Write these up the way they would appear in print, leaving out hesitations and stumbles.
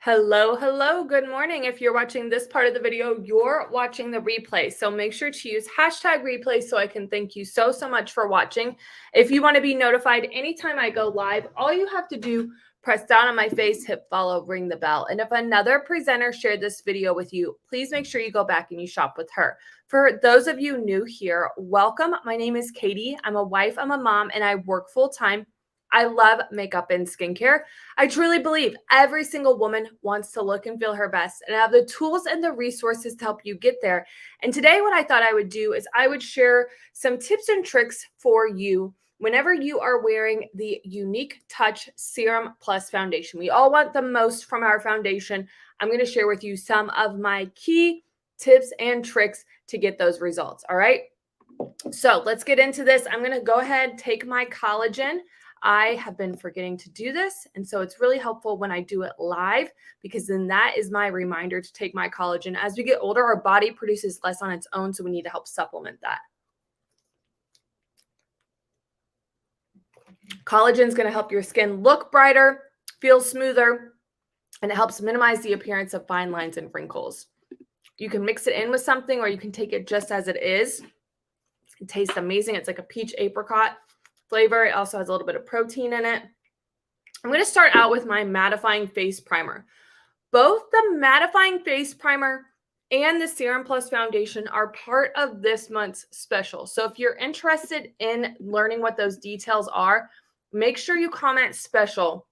Hello, hello, good morning. If you're watching this part of the video, you're watching the replay. So make sure to use hashtag replay so I can thank you so much for watching. If you want to be notified anytime I go live, all you have to do, press down on my face, hit follow, ring the bell. And if another presenter shared this video with you, please make sure you go back and you shop with her. For those of you new here, welcome. My name is Katie. I'm a wife, I'm a mom, and I work full-time. I love makeup and skincare. I truly believe every single woman wants to look and feel her best and have the tools and the resources to help you get there. And today what I thought I would do is I would share some tips and tricks for you whenever you are wearing the Unique Touch Serum Plus Foundation. We all want the most from our foundation. I'm going to share with you some of my key tips and tricks to get those results. All right. So let's get into this. I'm going to go ahead, take my collagen. I have been forgetting to do this, and so it's really helpful when I do it live because then that is my reminder to take my collagen. As we get older, our body produces less on its own, so we need to help supplement that. Collagen is going to help your skin look brighter, feel smoother, and it helps minimize the appearance of fine lines and wrinkles. You can mix it in with something, or you can take it just as it is. It tastes amazing. It's like a peach apricot flavor. It also has a little bit of protein in it. I'm going to start out with my mattifying face primer. Both the mattifying face primer and the Serum Plus Foundation are part of this month's special. So if you're interested in learning what those details are, make sure you comment special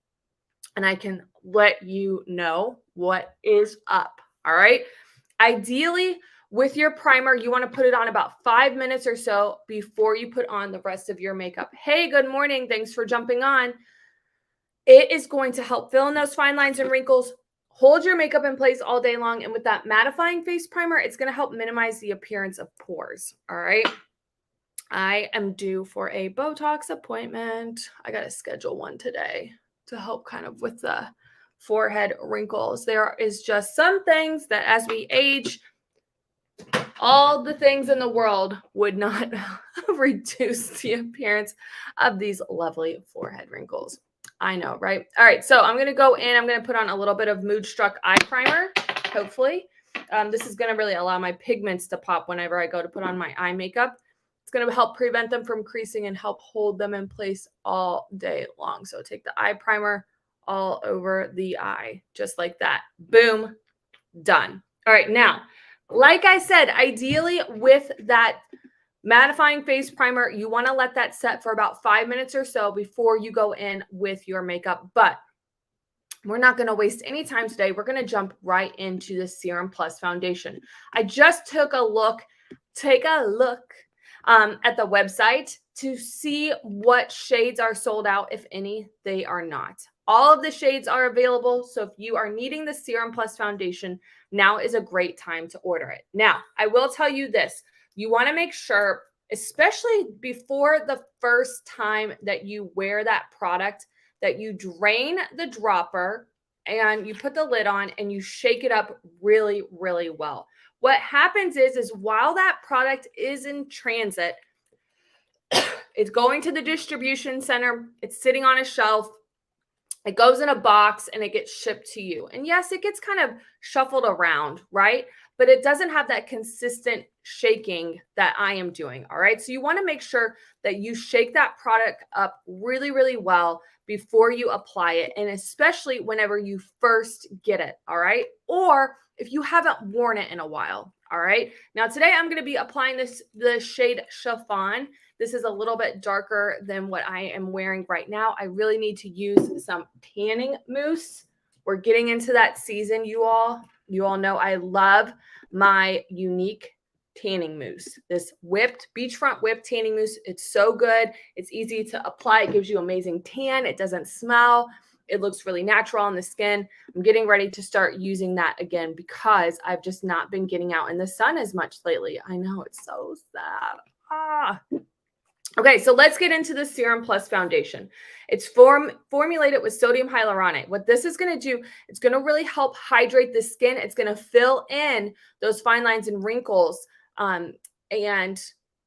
and I can let you know what is up. All right. Ideally, with your primer, you want to put it on about 5 minutes or so before you put on the rest of your makeup. Hey, good morning. Thanks for jumping on. It is going to help fill in those fine lines and wrinkles, hold your makeup in place all day long. And with that mattifying face primer, it's going to help minimize the appearance of pores. All right. I am due for a Botox appointment. I got to schedule one today to help kind of with the forehead wrinkles. There is just some things that as we age, all the things in the world would not reduce the appearance of these lovely forehead wrinkles. I know, right? All right, so I'm going to go in. I'm going to put on a little bit of Mood Struck eye primer, hopefully. This is going to really allow my pigments to pop whenever I go to put on my eye makeup. It's going to help prevent them from creasing and help hold them in place all day long. So take the eye primer all over the eye, just like that. Boom, done. All right, now, like I said, ideally with that mattifying face primer, you want to let that set for about 5 minutes or so before you go in with your makeup. But we're not going to waste any time today. We're going to jump right into the Serum Plus Foundation. I just took a look, at the website to see what shades are sold out. If any, they are not. All of the shades are available. So if you are needing the Serum Plus Foundation, now is a great time to order it. Now, I will tell you this. You want to make sure, especially before the first time that you wear that product, that you drain the dropper and you put the lid on and you shake it up really, really well. What happens is while that product is in transit, it's going to the distribution center, it's sitting on a shelf, it goes in a box and it gets shipped to you. And yes, it gets kind of shuffled around, right? But it doesn't have that consistent shaking that I am doing. All right. So you want to make sure that you shake that product up really, really well before you apply it. And especially whenever you first get it. All right. Or if you haven't worn it in a while. All right. Now today I'm going to be applying the shade Chiffon. This is a little bit darker than what I am wearing right now. I really need to use some tanning mousse. We're getting into that season, you all. You all know I love my Unique tanning mousse. This beachfront whipped tanning mousse. It's so good. It's easy to apply. It gives you amazing tan. It doesn't smell. It looks really natural on the skin. I'm getting ready to start using that again because I've just not been getting out in the sun as much lately. I know, it's so sad. Okay, so let's get into the Serum Plus Foundation. It's formulated with sodium hyaluronate. What this is going to do, it's going to really help hydrate the skin. It's going to fill in those fine lines and wrinkles. And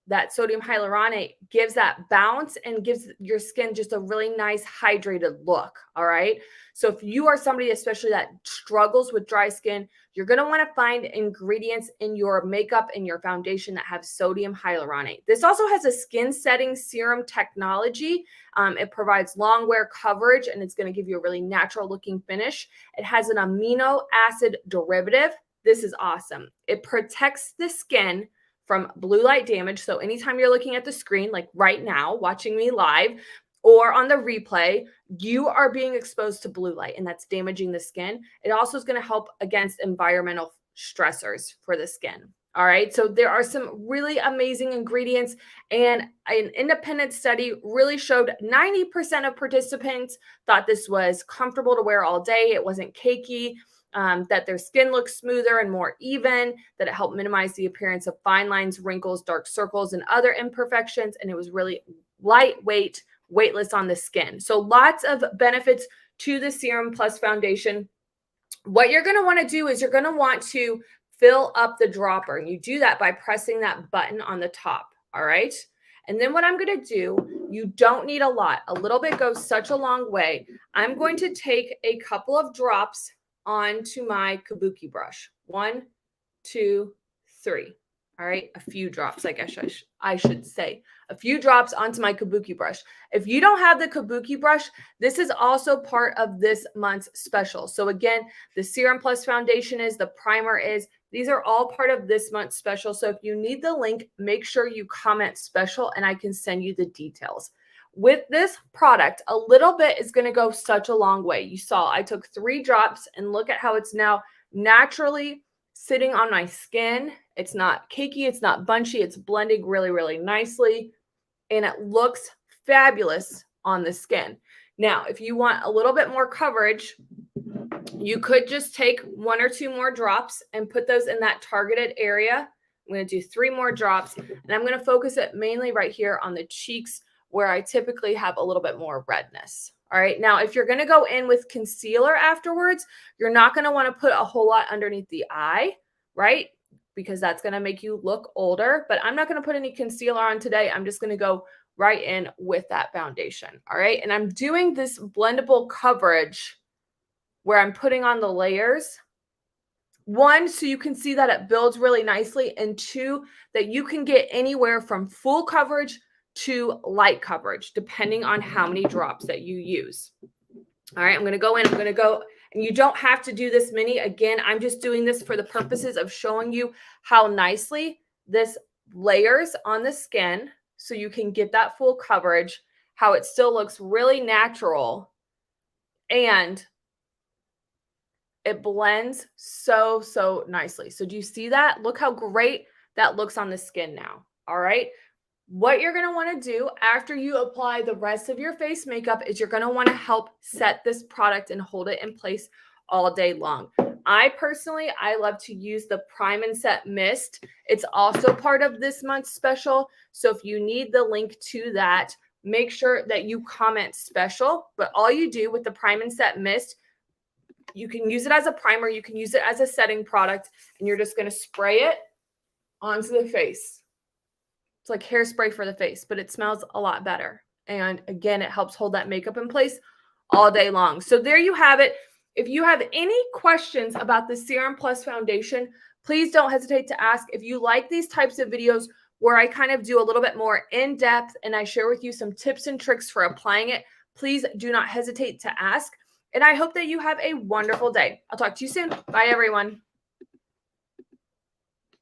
that sodium hyaluronate gives that bounce and gives your skin just a really nice hydrated look. All right. So if you are somebody, especially that struggles with dry skin, you're going to want to find ingredients in your makeup and your foundation that have sodium hyaluronate. This also has a skin setting serum technology. It provides long wear coverage, and it's going to give you a really natural looking finish. It has an amino acid derivative. This is awesome. It protects the skin from blue light damage. So anytime you're looking at the screen, like right now, watching me live or on the replay, you are being exposed to blue light, and that's damaging the skin. It also is going to help against environmental stressors for the skin. All right. So there are some really amazing ingredients, and an independent study really showed 90% of participants thought this was comfortable to wear all day. It wasn't cakey. That their skin looks smoother and more even, that it helped minimize the appearance of fine lines, wrinkles, dark circles, and other imperfections. And it was really lightweight, weightless on the skin. So lots of benefits to the Serum Plus Foundation. What you're going to want to do is you're going to want to fill up the dropper. And you do that by pressing that button on the top. All right. And then what I'm going to do, you don't need a lot. A little bit goes such a long way. I'm going to take a couple of drops onto my kabuki brush. 1, 2, 3. All right, a few drops, I guess I should say. A few drops onto my kabuki brush. If you don't have the kabuki brush, this is also part of this month's special. So again, the Serum Plus Foundation is, the primer is, these are all part of this month's special. So if you need the link, make sure you comment special and I can send you the details. With this product, a little bit is going to go such a long way. You saw I took 3 drops and look at how it's now naturally sitting on my skin. It's not cakey. It's not bunchy. It's blending really, really nicely. And it looks fabulous on the skin. Now, if you want a little bit more coverage, you could just take 1 or 2 more drops and put those in that targeted area. I'm going to do 3 more drops, and I'm going to focus it mainly right here on the cheeks, where I typically have a little bit more redness. All right. Now, if you're going to go in with concealer afterwards, you're not going to want to put a whole lot underneath the eye, right? Because that's going to make you look older. But I'm not going to put any concealer on today. I'm just going to go right in with that foundation. All right. And I'm doing this blendable coverage where I'm putting on the layers. 1, so you can see that it builds really nicely. And 2, that you can get anywhere from full coverage to light coverage, depending on how many drops that you use. All right, I'm going to go in. I'm going to go, and you don't have to do this many. Again, I'm just doing this for the purposes of showing you how nicely this layers on the skin so you can get that full coverage, how it still looks really natural, and it blends so, so nicely. So do you see that? Look how great that looks on the skin now. All right. What you're going to want to do after you apply the rest of your face makeup is you're going to want to help set this product and hold it in place all day long. I love to use the Prime and Set Mist. It's also part of this month's special. So if you need the link to that, make sure that you comment special. But all you do with the Prime and Set Mist, you can use it as a primer. You can use it as a setting product, and you're just going to spray it onto the face. It's like hairspray for the face, but it smells a lot better. And again, it helps hold that makeup in place all day long. So there you have it. If you have any questions about the Serum Plus Foundation, please don't hesitate to ask. If you like these types of videos where I kind of do a little bit more in depth and I share with you some tips and tricks for applying it, please do not hesitate to ask. And I hope that you have a wonderful day. I'll talk to you soon. Bye, everyone.